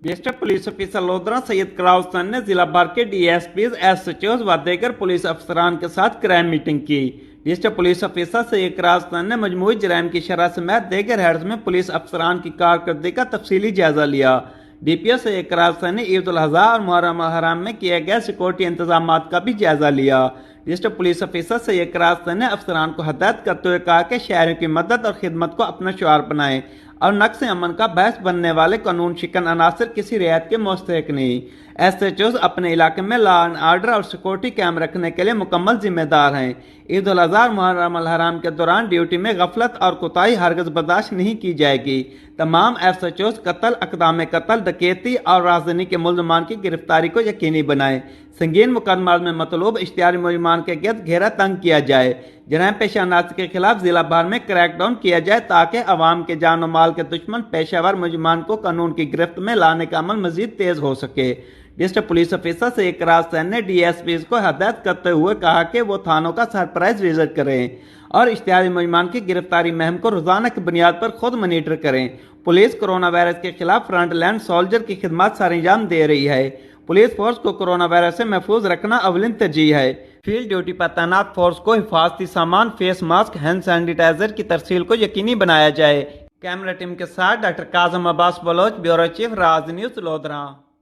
ज्येष्ठ police officer lodhra Syed क्राउसन ने जिला भर के डीएसपीज, एसएचओज व दीगर पुलिस अफसरान के साथ क्राइम मीटिंग की। ज्येष्ठ पुलिस ऑफिसर सैयद क्राउसन ने मजमूई जराइम की शरह समेत दीगर हेड्स में पुलिस अफसरान की कारकर्दगी का तफसीली जायजा लिया। डीपीओ सैयद क्राउसन ने ईद उल अज़हा और मुहर्रम हराम में किए गए सिक्योरिटी इंतजाम का भी जायजा लिया। ज्येष्ठ पुलिस ऑफिसर सैयद क्राउसन ने अफसरान को हदायत करते हुए कहा कि शहरों की मदद और खिदमत को अपना शुआर बनाएं और नक्श अमन का बहस बनने वाले कानून शिकन अनासर किसी रियायत के मुस्तहिक नहीं। एसएचओज अपने इलाके में लॉ एंड आर्डर और सिक्योरिटी कायम रखने के लिए मुकम्मल जिम्मेदार हैं। ईद उल अज़हा और मुहर्रम अल हराम के दौरान ड्यूटी में गफलत और कोताही हरगिज़ बर्दाश्त नहीं की जाएगी। तमाम एसएचओज कत्ल, अक़दाम कत्ल, डकैती और राजधानी के मुल्ज़मान की गिरफ्तारी को यकीनी बनाएं। संगीन मुकदमात में मतलूब इश्तिहारी मुल्ज़मान के गिर्द घेरा तंग किया जाए। जराइम पेशा अनासर के खिलाफ जिला भर में क्रैकडाउन किया जाए ताकि अवाम के जान और माल के दुश्मन पेशावर मुल्ज़मान को कानून की गिरफ्त में लाने का अमल मजीद तेज हो सके। ज्येष्ठ पुलिस ऑफिसर सैयद क्राउसन ने डीएसपीज को हदायत करते हुए कहा कि वो थानों का सरप्राइज विजिट करें और इश्तिहारी मुल्ज़मान की गिरफ्तारी मुहिम को रोजाना की बुनियाद पर खुद मॉनिटर करें। पुलिस कोरोना वायरस के खिलाफ फ्रंट लाइन सोल्जर की खिदमत सर अंजाम दे रही है। पुलिस फोर्स को कोरोना वायरस से महफूज रखना अवलिन तरजीह है। फील्ड ड्यूटी पर तैनात फोर्स को हिफाजती सामान, फेस मास्क, हैंड सैनिटाइजर की तरसील को यकीनी बनाया जाए। कैमरा टीम के साथ doctor Kazim Abbas Baloch, bureau chief, Raj news, lodhra.